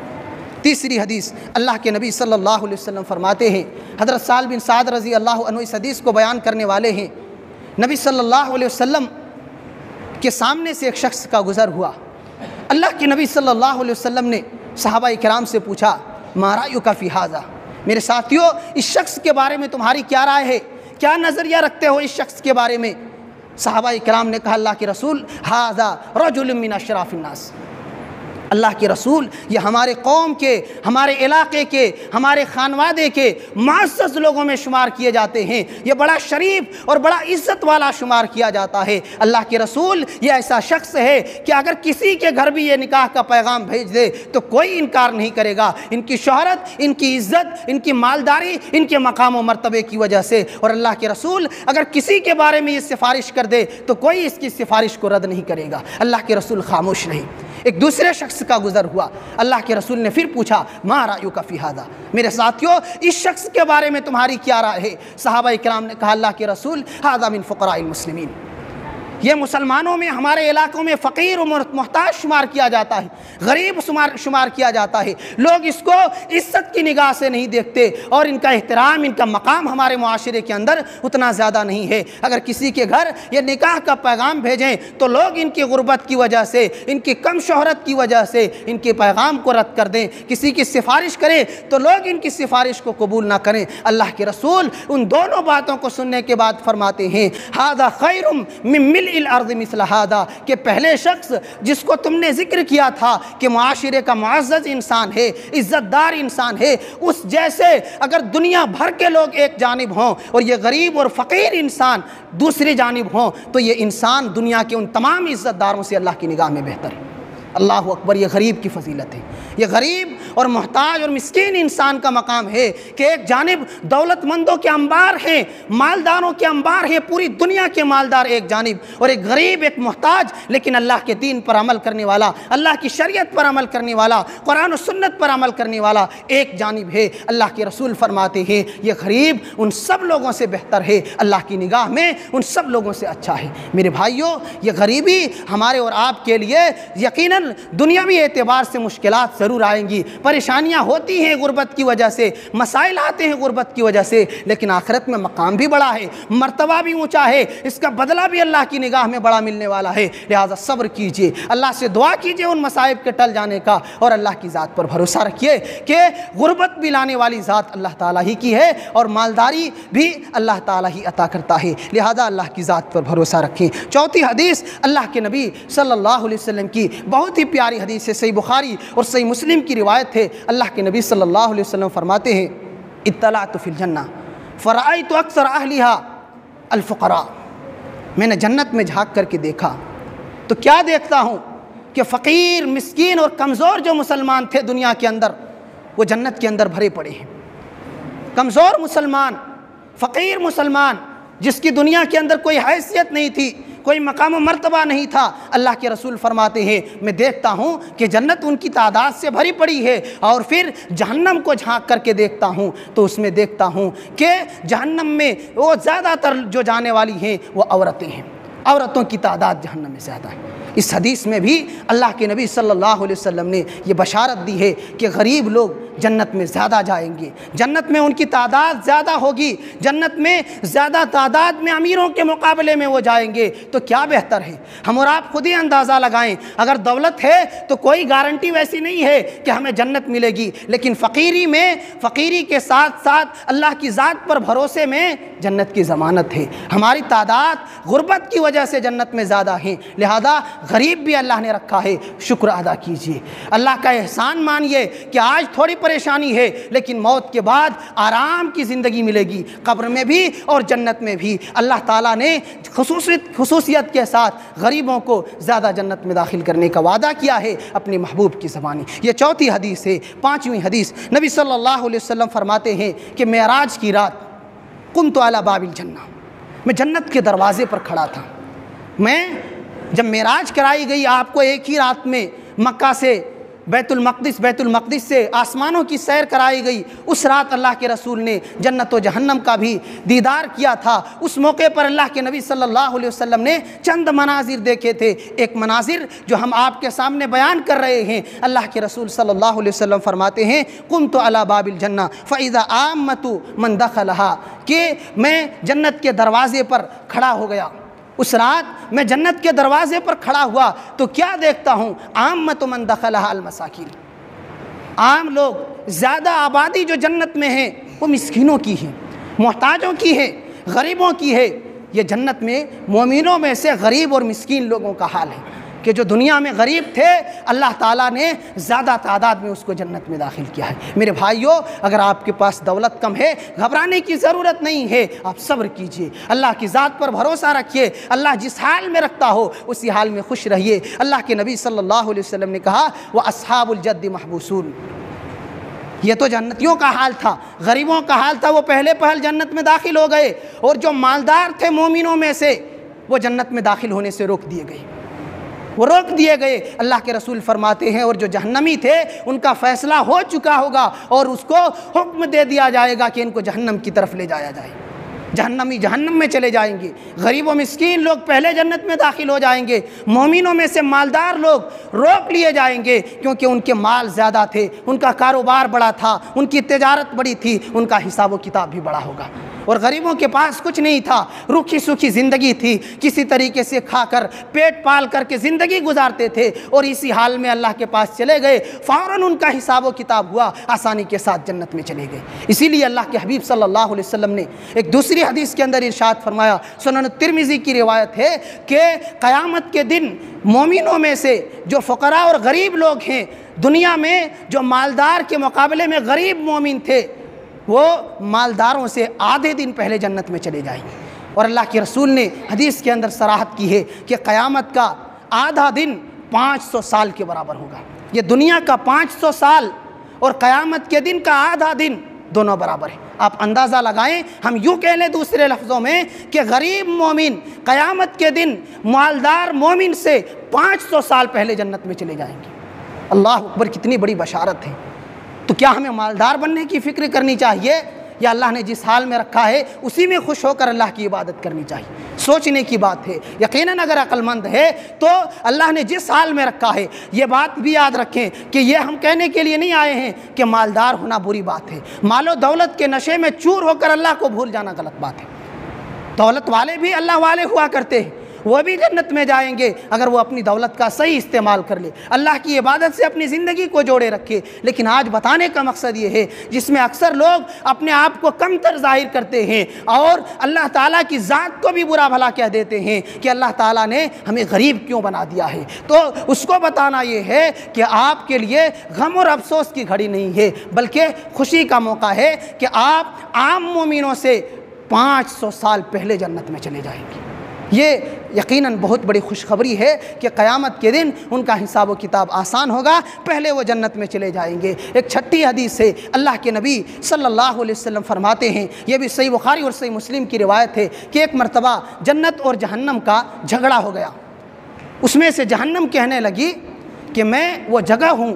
تیسری حدیث اللہ کے نبی صلی اللہ علیہ وسلم فرماتے ہیں، حضرت سہل بن سعد رضی اللہ عنہ اس حدیث کو بیان کرنے والے ہیں، نبی صلی اللہ علیہ وسلم کے سامنے سے ایک شخص کا گزر ہوا۔ اللہ کے نبی صلی اللہ علیہ وسلم نے صحابہ کرام سے پوچھا ما رأیک فی ھذا، میرے ساتھیو اس شخص کے بارے میں تمہاری کیا رائے ہے، کیا نظریہ رکھتے ہو اس شخص کے بارے میں؟ صحابہ کرام نے کہا اللہ کے رسول ھذا رجل من اشراف الناس، اللہ کے رسول یہ ہمارے قوم کے، ہمارے علاقے کے، ہمارے خانوادے کے معزز لوگوں میں شمار کیے جاتے ہیں، یہ بڑا شریف اور بڑا عزت والا شمار کیا جاتا ہے۔ اللہ کے رسول یہ ایسا شخص ہے کہ اگر کسی کے گھر بھی یہ نکاح کا پیغام بھیج دے تو کوئی انکار نہیں کرے گا، ان کی شہرت، ان کی عزت، ان کی مالداری، ان کے مقام و مرتبے کی وجہ سے۔ اور اللہ کے رسول اگر کسی کے بارے میں یہ سفارش کر دے تو کوئی اس کی سفارش کو رد نہیں کرے گا، اللہ کے رسول خاموش نہیں۔ ایک دوسرے شخص کا گزر ہوا، اللہ کے رسول نے پھر پوچھا ما رأیک فی ھذا، میرے ساتھیو اس شخص کے بارے میں تمہاری کیا رائے ہے؟ صحابہ کرام نے کہا اللہ کے رسول ھذا من فقراء المسلمین، یہ مسلمانوں میں ہمارے علاقوں میں فقیر و محتاج شمار کیا جاتا ہے، غریب شمار کیا جاتا ہے، لوگ اس کو عزت کی نگاہ سے نہیں دیکھتے اور ان کا احترام، ان کا مقام ہمارے معاشرے کے اندر اتنا زیادہ نہیں ہے۔ اگر کسی کے گھر یہ نکاح کا پیغام بھیجیں تو لوگ ان کی غربت کی وجہ سے، ان کی کم شہرت کی وجہ سے ان کے پیغام کو رد کر دیں، کسی کی سفارش کریں تو لوگ ان کی سفارش کو قبول نہ کریں۔ اللہ کے رسول ان دونوں باتوں کو سننے کے بعد فرماتے ہیں ھذا خیر من ملء الارض مثل ھذا، کہ پہلے شخص جس کو تم نے ذکر کیا تھا کہ معاشرے کا معزز انسان ہے، عزت دار انسان ہے، اس جیسے اگر دنیا بھر کے لوگ ایک جانب ہوں اور یہ غریب اور فقیر انسان دوسری جانب ہوں تو یہ انسان دنیا کے ان تمام عزت داروں سے اللہ کی نگاہ میں بہتر ہے۔ اللہ اکبر، یہ غریب کی فضیلت ہے، یہ غریب اور محتاج اور مسکین انسان کا مقام ہے کہ ایک جانب دولت مندوں کے انبار ہیں، مالداروں کے انبار ہیں، پوری دنیا کے مالدار ایک جانب، اور ایک غریب، ایک محتاج لیکن اللہ کے دین پر عمل کرنے والا، اللہ کی شریعت پر عمل کرنے والا، قرآن و سنت پر عمل کرنے والا ایک جانب ہے۔ اللہ کے رسول فرماتے ہیں یہ غریب ان سب لوگوں سے بہتر ہے، اللہ کی نگاہ میں ان سب لوگوں سے اچھا ہے۔ میرے بھائیوں، یہ غریبی ہمارے اور آپ کے لیے یقیناً دنیاوی اعتبار سے مشکلات ضرور آئیں گی، پریشانیاں ہوتی ہیں غربت کی وجہ سے، مسائل آتے ہیں غربت کی وجہ سے، لیکن آخرت میں مقام بھی بڑا ہے، مرتبہ بھی اونچا ہے، اس کا بدلہ بھی اللہ کی نگاہ میں بڑا ملنے والا ہے۔ لہٰذا صبر کیجئے، اللہ سے دعا کیجئے ان مصائب کے ٹل جانے کا، اور اللہ کی ذات پر بھروسہ رکھیے کہ غربت بھی لانے والی ذات اللہ تعالیٰ ہی کی ہے اور مالداری بھی اللہ تعالیٰ ہی عطا کرتا ہے، لہٰذا اللہ کی ذات پر بھروسہ رکھیں۔ چوتھی حدیث اللہ کے نبی صلی اللہ علیہ وسلم کی بہت ہی پیاری حدیث ہے، صحیح بخاری اور صحیح مسلم کی روایت ہے۔ اللہ کے نبی صلی اللہ علیہ وسلم فرماتے ہیں اطلعت فی الجنہ فرأیت اکثر اہلہا الفقراء، میں نے جنت میں جھانک کر کے دیکھا تو کیا دیکھتا ہوں کہ فقیر، مسکین اور کمزور جو مسلمان تھے دنیا کے اندر وہ جنت کے اندر بھرے پڑے ہیں۔ کمزور مسلمان، فقیر مسلمان جس کی دنیا کے اندر کوئی حیثیت نہیں تھی، کوئی مقام و مرتبہ نہیں تھا، اللہ کے رسول فرماتے ہیں میں دیکھتا ہوں کہ جنت ان کی تعداد سے بھری پڑی ہے، اور پھر جہنم کو جھانک کر کے دیکھتا ہوں تو اس میں دیکھتا ہوں کہ جہنم میں وہ زیادہ تر جو جانے والی ہیں وہ عورتیں ہیں، عورتوں کی تعداد جہنم میں زیادہ ہے۔ اس حدیث میں بھی اللہ کے نبی صلی اللہ علیہ وسلم نے یہ بشارت دی ہے کہ غریب لوگ جنت میں زیادہ جائیں گے، جنت میں ان کی تعداد زیادہ ہوگی، جنت میں زیادہ تعداد میں امیروں کے مقابلے میں وہ جائیں گے۔ تو کیا بہتر ہے؟ ہم اور آپ خود ہی اندازہ لگائیں، اگر دولت ہے تو کوئی گارنٹی ویسی نہیں ہے کہ ہمیں جنت ملے گی، لیکن فقیری کے ساتھ ساتھ اللہ کی ذات پر بھروسے میں جنت کی ضمانت ہے۔ ہماری تعداد غربت کی وجہ سے جنت میں زیادہ ہیں، لہذا غریب بھی اللہ نے رکھا ہے، شکر ادا کیجئے، اللہ کا احسان مانیے کہ آج تھوڑی پریشانی ہے لیکن موت کے بعد آرام کی زندگی ملے گی، قبر میں بھی اور جنت میں بھی۔ اللہ تعالیٰ نے خصوصیت کے ساتھ غریبوں کو زیادہ جنت میں داخل کرنے کا وعدہ کیا ہے اپنے محبوب کی زبانی۔ یہ چوتھی حدیث ہے۔ پانچویں حدیث، نبی صلی اللہ علیہ وسلم فرماتے ہیں کہ معراج کی رات قمت علی باب الجنہ، میں جنت کے دروازے پر کھڑا تھا۔ میں جب معراج کرائی گئی آپ کو ایک ہی رات میں مکہ سے بیت المقدس سے آسمانوں کی سیر کرائی گئی، اس رات اللہ کے رسول نے جنت و جہنم کا بھی دیدار کیا تھا۔ اس موقع پر اللہ کے نبی صلی اللہ علیہ وسلم نے چند مناظر دیکھے تھے۔ ایک مناظر جو ہم آپ کے سامنے بیان کر رہے ہیں، اللہ کے رسول صلی اللہ علیہ وسلم فرماتے ہیں قمت علی باب الجنہ فاذا عامۃ من دخلھا، کہ میں جنت کے دروازے پر کھڑا ہو گیا۔ اس رات میں جنت کے دروازے پر کھڑا ہوا تو کیا دیکھتا ہوں؟ عامۃ من دخلھا المساکین، عام لوگ، زیادہ آبادی جو جنت میں ہیں وہ مسکینوں کی ہے، محتاجوں کی ہے، غریبوں کی ہے۔ یہ جنت میں مومنوں میں سے غریب اور مسکین لوگوں کا حال ہے کہ جو دنیا میں غریب تھے اللہ تعالیٰ نے زیادہ تعداد میں اس کو جنت میں داخل کیا ہے۔ میرے بھائیوں، اگر آپ کے پاس دولت کم ہے گھبرانے کی ضرورت نہیں ہے، آپ صبر کیجئے، اللہ کی ذات پر بھروسہ رکھیے، اللہ جس حال میں رکھتا ہو اسی حال میں خوش رہیے۔ اللہ کے نبی صلی اللہ علیہ وسلم نے کہا وَأَصْحَابُ الْجَدِّ مَحْبُوسُونَ، یہ تو جنتیوں کا حال تھا، غریبوں کا حال تھا، وہ پہلے پہل جنت میں داخل ہو گئے، اور جو مالدار تھے مومنوں میں سے وہ جنت میں داخل ہونے سے روک دیے گئے۔ اللہ کے رسول فرماتے ہیں اور جو جہنمی تھے ان کا فیصلہ ہو چکا ہوگا اور اس کو حکم دے دیا جائے گا کہ ان کو جہنم کی طرف لے جایا جائے، جہنمی جہنم میں چلے جائیں گے۔ غریب و مسکین لوگ پہلے جنت میں داخل ہو جائیں گے، مومنوں میں سے مالدار لوگ روک لیے جائیں گے کیونکہ ان کے مال زیادہ تھے، ان کا کاروبار بڑا تھا، ان کی تجارت بڑی تھی، ان کا حساب و کتاب بھی بڑا ہوگا۔ اور غریبوں کے پاس کچھ نہیں تھا، روکھی سوکھی زندگی تھی، کسی طریقے سے کھا کر پیٹ پال کر کے زندگی گزارتے تھے، اور اسی حال میں اللہ کے پاس چلے گئے، فوراً ان کا حساب و کتاب ہوا، آسانی کے ساتھ جنت میں چلے گئے۔ اسی لیے اللہ کے حبیب صلی اللہ علیہ وسلم نے ایک دوسری حدیث کے اندر ارشاد فرمایا، سنن ترمذی کی روایت ہے کہ قیامت کے دن مومنوں میں سے جو فقراء اور غریب لوگ ہیں، دنیا میں جو مالدار کے مقابلے میں غریب مومن تھے وہ مالداروں سے آدھے دن پہلے جنت میں چلے جائیں گے۔ اور اللہ کے رسول نے حدیث کے اندر صراحت کی ہے کہ قیامت کا آدھا دن 500 سال کے برابر ہوگا۔ یہ دنیا کا 500 سال اور قیامت کے دن کا آدھا دن دونوں برابر ہیں۔ آپ اندازہ لگائیں، ہم یوں کہہ لیں دوسرے لفظوں میں کہ غریب مومن قیامت کے دن مالدار مومن سے 500 سال پہلے جنت میں چلے جائیں گے۔ اللہ اکبر، کتنی بڑی بشارت ہے۔ تو کیا ہمیں مالدار بننے کی فکر کرنی چاہیے یا اللہ نے جس حال میں رکھا ہے اسی میں خوش ہو کر اللہ کی عبادت کرنی چاہیے؟ سوچنے کی بات ہے۔ یقیناً اگر عقل مند ہے تو اللہ نے جس حال میں رکھا ہے، یہ بات بھی یاد رکھیں کہ یہ ہم کہنے کے لیے نہیں آئے ہیں کہ مالدار ہونا بری بات ہے۔ مال و دولت کے نشے میں چور ہو کر اللہ کو بھول جانا غلط بات ہے۔ دولت والے بھی اللہ والے ہوا کرتے ہیں، وہ بھی جنت میں جائیں گے اگر وہ اپنی دولت کا صحیح استعمال کر لے، اللہ کی عبادت سے اپنی زندگی کو جوڑے رکھے۔ لیکن آج بتانے کا مقصد یہ ہے، جس میں اکثر لوگ اپنے آپ کو کم تر ظاہر کرتے ہیں اور اللہ تعالیٰ کی ذات کو بھی برا بھلا کہہ دیتے ہیں کہ اللہ تعالیٰ نے ہمیں غریب کیوں بنا دیا ہے، تو اس کو بتانا یہ ہے کہ آپ کے لیے غم اور افسوس کی گھڑی نہیں ہے بلکہ خوشی کا موقع ہے کہ آپ عام مومنوں سے 500 سال پہلے جنت میں چلے جائیں گے۔ یہ یقیناً بہت بڑی خوشخبری ہے کہ قیامت کے دن ان کا حساب و کتاب آسان ہوگا، پہلے وہ جنت میں چلے جائیں گے۔ ایک چھٹی حدیث سے اللہ کے نبی صلی اللہ علیہ وسلم فرماتے ہیں، یہ بھی صحیح بخاری اور صحیح مسلم کی روایت ہے کہ ایک مرتبہ جنت اور جہنم کا جھگڑا ہو گیا۔ اس میں سے جہنم کہنے لگی کہ میں وہ جگہ ہوں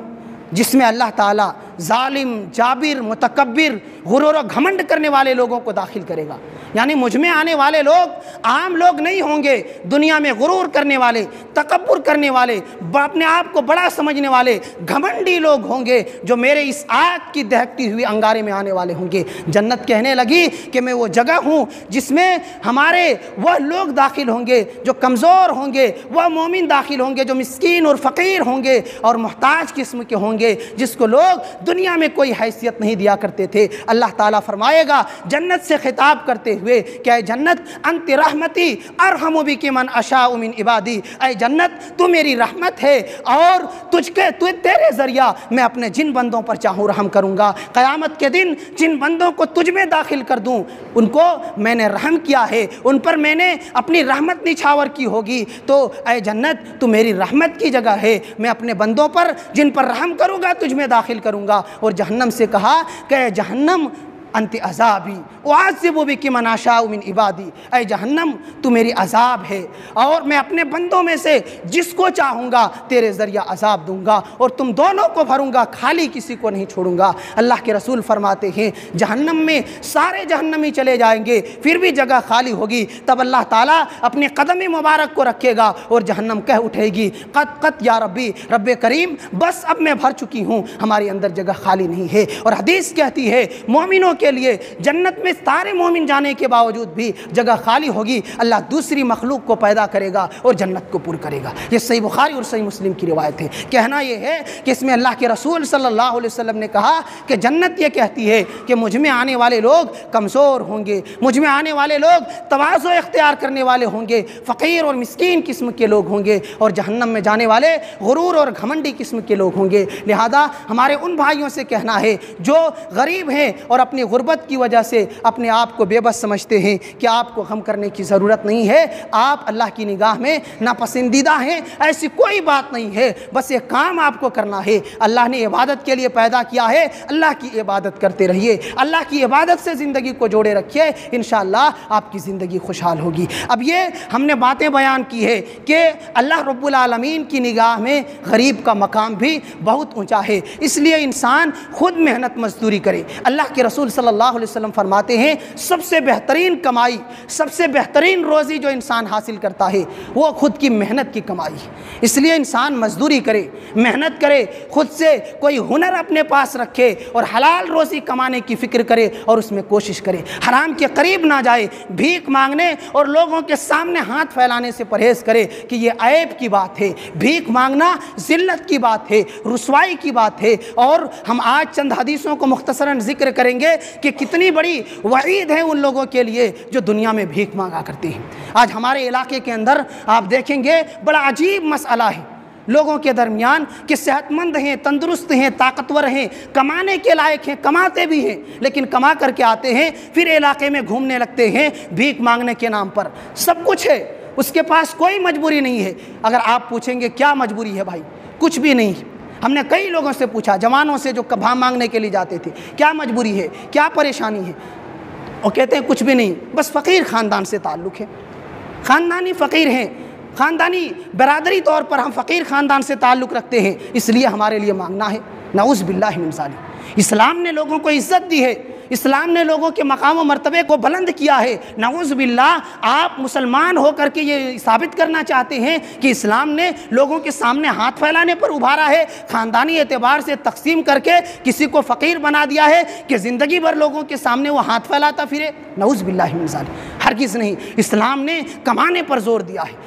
جس میں اللہ تعالیٰ ظالم، جابر، متکبر غرور و گھمنڈ کرنے والے لوگوں کو داخل کرے گا۔ یعنی مجھ میں آنے والے لوگ عام لوگ نہیں ہوں گے، دنیا میں غرور کرنے والے، تکبر کرنے والے، اپنے آپ کو بڑا سمجھنے والے گھمنڈی لوگ ہوں گے، جو میرے اس آگ کی دہکتی ہوئی انگارے میں آنے والے ہوں گے۔ جنت کہنے لگی کہ میں وہ جگہ ہوں جس میں ہمارے وہ لوگ داخل ہوں گے جو کمزور ہوں گے، وہ مومن داخل ہوں گے جو مسکین اور فقیر ہوں گے اور محتاج قسم کے ہوں گے، جس کو لوگ دنیا میں کوئی حیثیت نہیں دیا کرتے تھے۔ اللہ تعالیٰ فرمائے گا جنت سے خطاب کرتے ہوئے کہ اے جنت انت رحمتی ارحم بک من اشاء من عبادی، اے جنت تو میری رحمت ہے اور تیرے ذریعہ میں اپنے جن بندوں پر چاہوں رحم کروں گا۔ قیامت کے دن جن بندوں کو تجھ میں داخل کر دوں ان کو میں نے رحم کیا ہے، ان پر میں نے اپنی رحمت نچھاور کی ہوگی، تو اے جنت تو میری رحمت کی جگہ ہے، میں اپنے بندوں پر جن پر رحم کروں گا تجھ میں داخل کروں گا۔ اور جہنم سے کہا کہ اے جہنم انت عذابی اعذب بک من اشاء من عبادی، اے جہنم تو میری عذاب ہے اور میں اپنے بندوں میں سے جس کو چاہوں گا تیرے ذریعہ عذاب دوں گا اور تم دونوں کو بھروں گا، خالی کسی کو نہیں چھوڑوں گا۔ اللہ کے رسول فرماتے ہیں جہنم میں سارے جہنمی چلے جائیں گے پھر بھی جگہ خالی ہوگی، تب اللہ تعالیٰ اپنے قدم مبارک کو رکھے گا اور جہنم کہہ اٹھے گی قط قط یا ربی، رب کریم بس اب میں بھر چکی ہوں، ہمارے اندر جگہ خالی نہیں ہے۔ اور حدیث کہتی ہے مومنوں کے لیے جنت میں سارے مومن جانے کے باوجود بھی جگہ خالی ہوگی، اللہ دوسری مخلوق کو پیدا کرے گا اور جنت کو پر کرے گا۔ یہ صحیح بخاری اور صحیح مسلم کی روایت ہے۔ کہنا یہ ہے کہ اس میں اللہ کے رسول صلی اللہ علیہ وسلم نے کہا کہ جنت یہ کہتی ہے کہ مجھ میں آنے والے لوگ کمزور ہوں گے، مجھ میں آنے والے لوگ تواضع اختیار کرنے والے ہوں گے، فقیر اور مسکین قسم کے لوگ ہوں گے، اور جہنم میں جانے والے غرور اور گھمنڈی قسم کے لوگ ہوں گے۔ لہذا ہمارے ان بھائیوں سے کہنا ہے جو غریب ہیں اور اپنی غربت کی وجہ سے اپنے آپ کو بے بس سمجھتے ہیں کہ آپ کو غم کرنے کی ضرورت نہیں ہے، آپ اللہ کی نگاہ میں ناپسندیدہ ہیں، ایسی کوئی بات نہیں ہے، بس ایک کام آپ کو کرنا ہے، اللہ نے عبادت کے لیے پیدا کیا ہے، اللہ کی عبادت کرتے رہیے، اللہ کی عبادت سے زندگی کو جوڑے رکھیے، انشاءاللہ آپ کی زندگی خوشحال ہوگی۔ اب یہ ہم نے باتیں بیان کی ہے کہ اللہ رب العالمین کی نگاہ میں غریب کا مقام بھی بہت اونچا ہے، اس لیے انسان خود محنت مزدوری کرے۔ اللہ کے رسول صلی اللہ علیہ وسلم فرماتے ہیں سب سے بہترین کمائی، سب سے بہترین روزی جو انسان حاصل کرتا ہے وہ خود کی محنت کی کمائی ہے، اس لیے انسان مزدوری کرے، محنت کرے، خود سے کوئی ہنر اپنے پاس رکھے اور حلال روزی کمانے کی فکر کرے اور اس میں کوشش کرے، حرام کے قریب نہ جائے، بھیک مانگنے اور لوگوں کے سامنے ہاتھ پھیلانے سے پرہیز کرے کہ یہ عیب کی بات ہے، بھیک مانگنا ذلت کی بات ہے، رسوائی کی بات ہے۔ اور ہم آج چند حدیثوں کو مختصراً ذکر کریں گے کہ کتنی بڑی وعید ہے ان لوگوں کے لیے جو دنیا میں بھیک مانگا کرتے ہیں۔ آج ہمارے علاقے کے اندر آپ دیکھیں گے بڑا عجیب مسئلہ ہے لوگوں کے درمیان کہ صحت مند ہیں، تندرست ہیں، طاقتور ہیں، کمانے کے لائق ہیں، کماتے بھی ہیں، لیکن کما کر کے آتے ہیں پھر علاقے میں گھومنے لگتے ہیں بھیک مانگنے کے نام پر۔ سب کچھ ہے، اس کے پاس کوئی مجبوری نہیں ہے۔ اگر آپ پوچھیں گے کیا مجبوری ہے بھائی، کچھ بھی نہیں۔ ہم نے کئی لوگوں سے پوچھا، جوانوں سے جو کبھا مانگنے کے لیے جاتے تھے، کیا مجبوری ہے، کیا پریشانی ہے، اور کہتے ہیں کچھ بھی نہیں، بس فقیر خاندان سے تعلق ہے، خاندانی فقیر ہیں، خاندانی برادری طور پر ہم فقیر خاندان سے تعلق رکھتے ہیں، اس لیے ہمارے لیے مانگنا ہے۔ نعوذ باللہ من ذالک۔ اسلام نے لوگوں کو عزت دی ہے، اسلام نے لوگوں کے مقام و مرتبے کو بلند کیا ہے۔ نعوذ باللہ آپ مسلمان ہو کر کے یہ ثابت کرنا چاہتے ہیں کہ اسلام نے لوگوں کے سامنے ہاتھ پھیلانے پر ابھارا ہے، خاندانی اعتبار سے تقسیم کر کے کسی کو فقیر بنا دیا ہے کہ زندگی بھر لوگوں کے سامنے وہ ہاتھ پھیلاتا پھرے؟ نعوذ باللہ من ذالک، ہرگز نہیں۔ اسلام نے کمانے پر زور دیا ہے،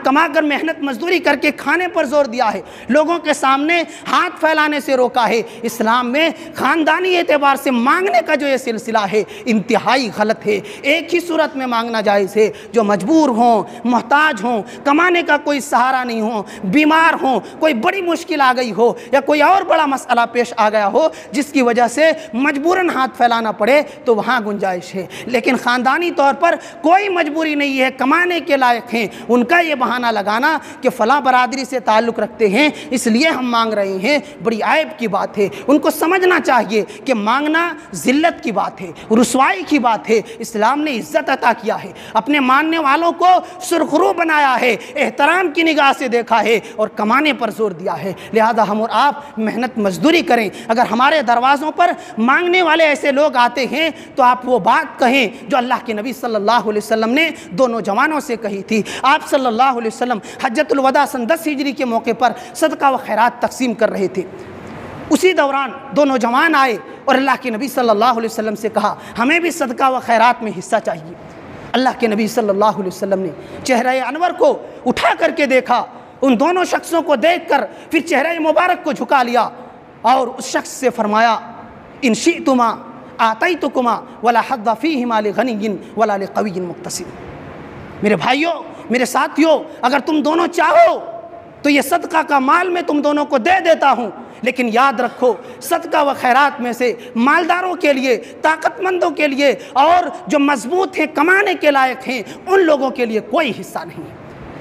کما کر محنت مزدوری کر کے کھانے پر زور دیا ہے، لوگوں کے سامنے ہاتھ پھیلانے سے روکا ہے۔ اسلام میں خاندانی اعتبار سے مانگنے کا جو یہ سلسلہ ہے انتہائی غلط ہے۔ ایک ہی صورت میں مانگنا جائز ہے، جو مجبور ہوں، محتاج ہوں، کمانے کا کوئی سہارا نہیں ہو، بیمار ہوں، کوئی بڑی مشکل آ گئی ہو یا کوئی اور بڑا مسئلہ پیش آ گیا ہو جس کی وجہ سے مجبوراً ہاتھ پھیلانا پڑے تو وہاں گنجائش ہے، لیکن خاندانی طور پر کوئی مجبوری نہیں ہے، کمانے کے لائق ہیں، ان کا یہ بہانہ لگانا کہ فلاں برادری سے تعلق رکھتے ہیں اس لیے ہم مانگ رہے ہیں، بڑی عیب کی بات ہے۔ ان کو سمجھنا چاہیے کہ مانگنا ذلت کی بات ہے، رسوائی کی بات ہے۔ اسلام نے عزت عطا کیا ہے، اپنے ماننے والوں کو سرخرو بنایا ہے، احترام کی نگاہ سے دیکھا ہے اور کمانے پر زور دیا ہے۔ لہذا ہم اور آپ محنت مزدوری کریں۔ اگر ہمارے دروازوں پر مانگنے والے ایسے لوگ آتے ہیں تو آپ وہ بات کہیں جو اللہ کے نبی صلی اللہ علیہ وسلم نے دو نوجوانوں سے کہی تھی۔ آپ صلی اللہ علیہ وسلم حجۃ الوداع سن 10 ہجری کے موقع پر صدقہ و خیرات تقسیم کر رہے تھے۔ اسی دوران دو نوجوان آئے اور اللہ کے نبی صلی اللہ علیہ وسلم سے کہا ہمیں بھی صدقہ و خیرات میں حصہ چاہیے۔ اللہ کے نبی صلی اللہ علیہ وسلم نے چہرہ انور کو اٹھا کر کے دیکھا، ان دونوں شخصوں کو دیکھ کر پھر چہرہ مبارک کو جھکا لیا اور اس شخص سے فرمایا ان شئتما آتیتکما ولا حظ فیہما لغنی ولا لقوی مقتصد۔ میرے بھائیوں، میرے ساتھیوں، اگر تم دونوں چاہو تو یہ صدقہ کا مال میں تم دونوں کو دے دیتا ہوں، لیکن یاد رکھو صدقہ و خیرات میں سے مالداروں کے لیے، طاقت مندوں کے لیے اور جو مضبوط ہیں، کمانے کے لائق ہیں، ان لوگوں کے لیے کوئی حصہ نہیں ہے۔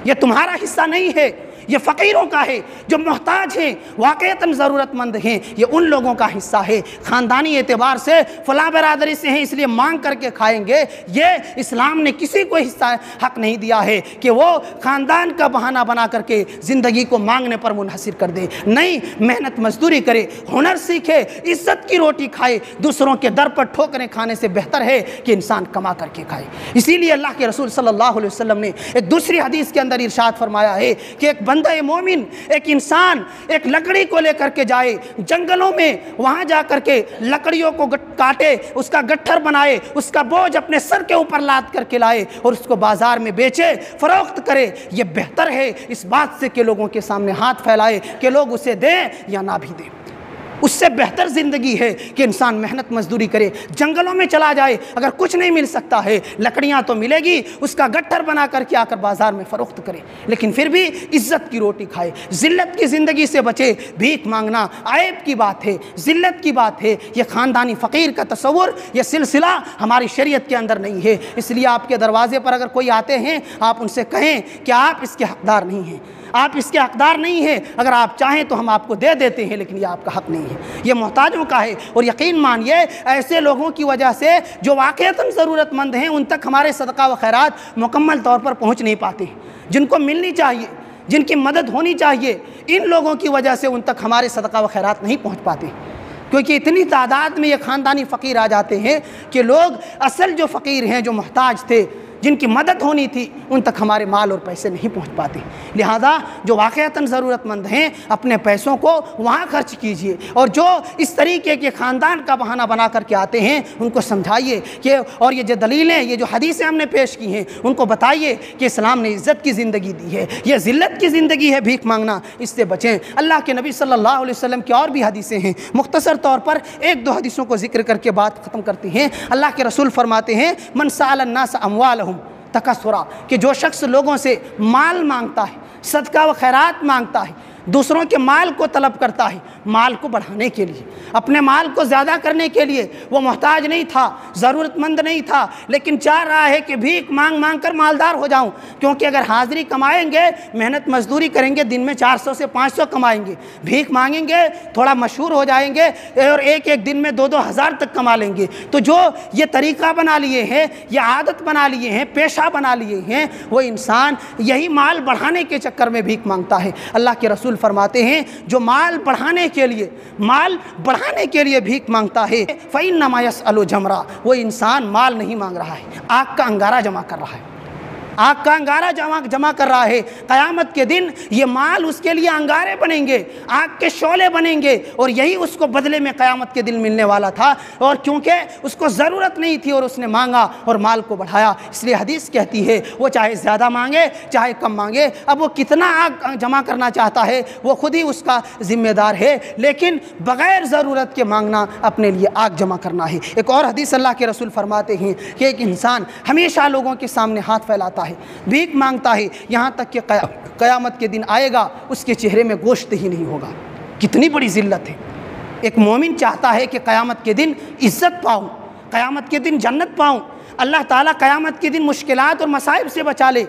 یہ تمہارا حصہ نہیں ہے، یہ فقیروں کا ہے، جو محتاج ہیں، واقعتاً ضرورت مند ہیں، یہ ان لوگوں کا حصہ ہے۔ خاندانی اعتبار سے فلاں برادری سے ہیں اس لیے مانگ کر کے کھائیں گے، یہ اسلام نے کسی کو حصہ حق نہیں دیا ہے کہ وہ خاندان کا بہانہ بنا کر کے زندگی کو مانگنے پر منحصر کر دے۔ نہیں، محنت مزدوری کرے، ہنر سیکھے، عزت کی روٹی کھائے۔ دوسروں کے در پر ٹھوکریں کھانے سے بہتر ہے کہ انسان کما کر کے کھائے۔ اسی لیے اللہ کے رسول صلی اللہ علیہ وسلم نے ایک دوسری حدیث کے اندر ارشاد فرمایا ہے کہ ایک بندہ مومن، ایک انسان ایک لکڑی کو لے کر کے جائے جنگلوں میں، وہاں جا کر کے لکڑیوں کو کاٹے، اس کا گٹھر بنائے، اس کا بوجھ اپنے سر کے اوپر لاد کر کے لائے اور اس کو بازار میں بیچے، فروخت کرے، یہ بہتر ہے اس بات سے کہ لوگوں کے سامنے ہاتھ پھیلائے کہ لوگ اسے دیں یا نہ بھی دیں۔ اس سے بہتر زندگی ہے کہ انسان محنت مزدوری کرے، جنگلوں میں چلا جائے، اگر کچھ نہیں مل سکتا ہے لکڑیاں تو ملے گی، اس کا گٹھر بنا کر کے آ کر بازار میں فروخت کرے، لیکن پھر بھی عزت کی روٹی کھائے، ذلت کی زندگی سے بچے۔ بھیک مانگنا عیب کی بات ہے، ذلت کی بات ہے، یہ خاندانی فقیر کا تصور، یہ سلسلہ ہماری شریعت کے اندر نہیں ہے۔ اس لیے آپ کے دروازے پر اگر کوئی آتے ہیں آپ ان سے کہیں کہ آپ اس کے حقدار نہیں ہیں، آپ اس کے حقدار نہیں ہیں، اگر آپ چاہیں تو ہم آپ کو دے دیتے ہیں، لیکن یہ آپ کا حق نہیں ہے، یہ محتاجوں کا ہے۔ اور یقین مانیے ایسے لوگوں کی وجہ سے جو واقعتاً ضرورت مند ہیں ان تک ہمارے صدقہ و خیرات مکمل طور پر پہنچ نہیں پاتے، جن کو ملنی چاہیے، جن کی مدد ہونی چاہیے، ان لوگوں کی وجہ سے ان تک ہمارے صدقہ و خیرات نہیں پہنچ پاتے، کیونکہ اتنی تعداد میں یہ خاندانی فقیر آ جاتے ہیں کہ لوگ اصل جو فقیر ہیں، جو محتاج تھے، جن کی مدد ہونی تھی، ان تک ہمارے مال اور پیسے نہیں پہنچ پاتے۔ لہذا جو واقعتاً ضرورت مند ہیں اپنے پیسوں کو وہاں خرچ کیجئے، اور جو اس طریقے کے خاندان کا بہانہ بنا کر کے آتے ہیں ان کو سمجھائیے کہ، اور یہ جو دلیلیں، یہ جو حدیثیں ہم نے پیش کی ہیں ان کو بتائیے کہ اسلام نے عزت کی زندگی دی ہے، یہ ذلت کی زندگی ہے بھیک مانگنا، اس سے بچیں۔ اللہ کے نبی صلی اللہ علیہ وسلم کی اور بھی حدیثیں ہیں، مختصر طور پر ایک دو حدیثوں کو ذکر کر کے بات ختم کرتے ہیں۔ اللہ کے رسول فرماتے ہیں من سأل الناس اموالهم تکثرا، کہ جو شخص لوگوں سے مال مانگتا ہے، صدقہ و خیرات مانگتا ہے، دوسروں کے مال کو طلب کرتا ہے، مال کو بڑھانے کے لیے، اپنے مال کو زیادہ کرنے کے لیے، وہ محتاج نہیں تھا، ضرورت مند نہیں تھا، لیکن چاہ رہا ہے کہ بھیک مانگ مانگ کر مالدار ہو جاؤں، کیونکہ اگر حاضری کمائیں گے، محنت مزدوری کریں گے، دن میں 400 سے 500 کمائیں گے، بھیک مانگیں گے تھوڑا مشہور ہو جائیں گے اور ایک ایک دن میں 2-2 ہزار تک کما لیں گے۔ تو جو یہ طریقہ بنا لیے ہیں، یہ عادت بنا لیے ہیں، پیشہ بنا لیے ہیں، وہ انسان یہی مال بڑھانے کے چکر میں بھیک مانگتا ہے۔ اللہ کے رسول فرماتے ہیں جو مال بڑھانے کے لیے بھیک مانگتا ہے فَإِنَّمَا يَسْأَلُ جَمْرًا، وہ انسان مال نہیں مانگ رہا ہے، آگ کا انگارہ جمع کر رہا ہے، آگ کا انگارہ جمع کر رہا ہے۔ قیامت کے دن یہ مال اس کے لیے انگارے بنیں گے، آگ کے شعلے بنیں گے، اور یہی اس کو بدلے میں قیامت کے دن ملنے والا تھا، اور کیونکہ اس کو ضرورت نہیں تھی اور اس نے مانگا اور مال کو بڑھایا، اس لیے حدیث کہتی ہے وہ چاہے زیادہ مانگے چاہے کم مانگے، اب وہ کتنا آگ جمع کرنا چاہتا ہے وہ خود ہی اس کا ذمہ دار ہے، لیکن بغیر ضرورت کے مانگنا اپنے لیے آگ جمع کرنا ہے۔ ایک اور حدیث اللہ کے رسول فرماتے ہیں کہ ایک انسان ہمیشہ لوگوں کے سامنے ہاتھ پھیلاتا ہے، بھیک مانگتا ہے، یہاں تک کہ قیامت کے دن آئے گا اس کے چہرے میں گوشت ہی نہیں ہوگا۔ کتنی بڑی ذلت ہے۔ ایک مومن چاہتا ہے کہ قیامت کے دن عزت پاؤں، قیامت کے دن جنت پاؤں، اللہ تعالیٰ قیامت کے دن مشکلات اور مصائب سے بچا لے،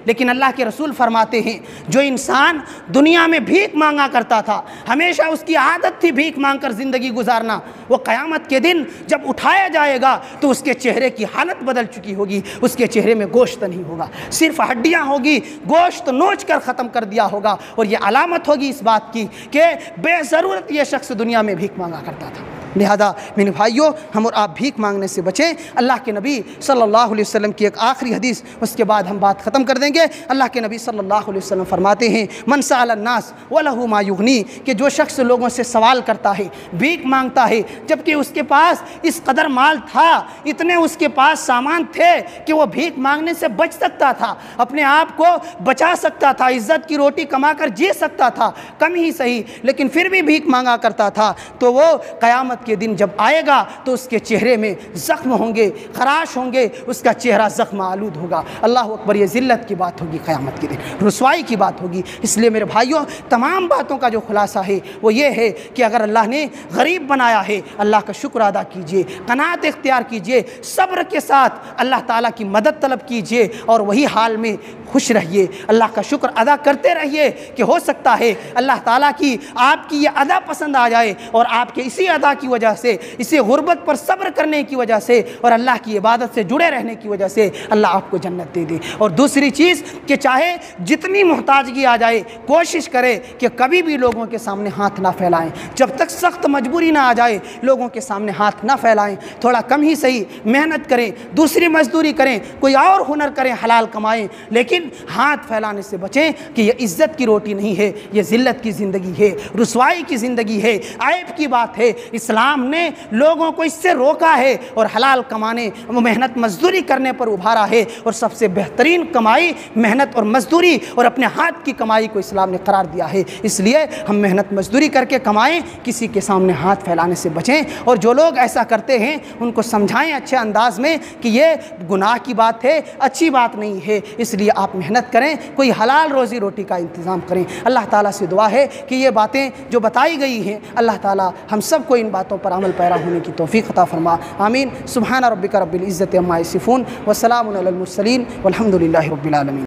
لیکن اللہ کے رسول فرماتے ہیں جو انسان دنیا میں بھیک مانگا کرتا تھا، ہمیشہ اس کی عادت تھی بھیک مانگ کر زندگی گزارنا، وہ قیامت کے دن جب اٹھایا جائے گا تو اس کے چہرے کی حالت بدل چکی ہوگی، اس کے چہرے میں گوشت نہیں ہوگا، صرف ہڈیاں ہوگی، گوشت نوچ کر ختم کر دیا ہوگا، اور یہ علامت ہوگی اس بات کی کہ بے ضرورت یہ شخص دنیا میں بھیک مانگا کرتا تھا۔ لہذا میرے بھائیوں، ہم اور آپ بھیک مانگنے سے بچیں۔ اللہ کے نبی صلی اللہ علیہ وسلم کی ایک آخری حدیث، اس کے بعد ہم بات ختم کر دیں گے۔ اللہ کے نبی صلی اللہ علیہ وسلم فرماتے ہیں من سأل الناس وله ما یغنی، کہ جو شخص لوگوں سے سوال کرتا ہے، بھیک مانگتا ہے، جبکہ اس کے پاس اس قدر مال تھا، اتنے اس کے پاس سامان تھے کہ وہ بھیک مانگنے سے بچ سکتا تھا، اپنے آپ کو بچا سکتا تھا، عزت کی روٹی کما کر جی سکتا تھا، کم ہی صحیح لیکن پھر بھی بھیک مانگا کرتا تھا، تو وہ قیامت کے دن جب آئے گا تو اس کے چہرے میں زخم ہوں گے، خراش ہوں گے، اس کا چہرہ زخم آلود ہوگا۔ اللہ اکبر، یہ ذلت کی بات ہوگی، قیامت کے دن رسوائی کی بات ہوگی۔ اس لیے میرے بھائیوں، تمام باتوں کا جو خلاصہ ہے وہ یہ ہے کہ اگر اللہ نے غریب بنایا ہے، اللہ کا شکر ادا کیجئے، قناعت اختیار کیجئے، صبر کے ساتھ اللہ تعالیٰ کی مدد طلب کیجئے، اور وہی حال میں خوش رہیے، اللہ کا شکر ادا کرتے رہیے کہ ہو سکتا ہے اللہ تعالیٰ کی آپ کی یہ ادا پسند آ جائے، اور آپ کے اسی ادا کی وجہ سے، اسی غربت پر صبر کرنے کی وجہ سے، اور اللہ کی عبادت سے جڑے رہنے کی وجہ سے اللہ آپ کو جنت دے دے۔ اور دوسری چیز کہ چاہے جتنی محتاجگی آ جائے، کوشش کرے کہ کبھی بھی لوگوں کے سامنے ہاتھ نہ پھیلائیں، جب تک سخت مجبوری نہ آ جائے لوگوں کے سامنے ہاتھ نہ پھیلائیں، تھوڑا کم ہی صحیح محنت کریں، دوسری مزدوری کریں، کوئی اور ہنر کریں، حلال کمائیں، لیکن ہاتھ پھیلانے سے بچیں کہ یہ عزت کی روٹی نہیں ہے، یہ ذلت کی زندگی ہے، رسوائی کی زندگی ہے، عیب کی بات ہے۔ اسلام نے لوگوں کو اس سے روکا ہے اور حلال کمانے، محنت مزدوری کرنے پر ابھارا ہے، اور سب سے بہترین کمائی محنت اور مزدوری اور اپنے ہاتھ کی کمائی کو اسلام نے قرار دیا ہے۔ اس لیے ہم محنت مزدوری کر کے کمائیں، کسی کے سامنے ہاتھ پھیلانے سے بچیں، اور جو لوگ ایسا کرتے ہیں ان کو سمجھائیں اچھے انداز میں کہ یہ گناہ کی بات ہے، اچھی بات نہیں ہے، اس لیے آپ محنت کریں، کوئی حلال روزی روٹی کا انتظام کریں۔ اللہ تعالیٰ سے دعا ہے کہ یہ باتیں جو بتائی گئی ہیں، اللہ تعالیٰ ہم سب کو ان باتوں پر عمل پیرا ہونے کی توفیق عطا فرما، آمین۔ سبحان ربک رب العزت عما یصفون وسلام علی المرسلین والحمد للہ رب العالمین۔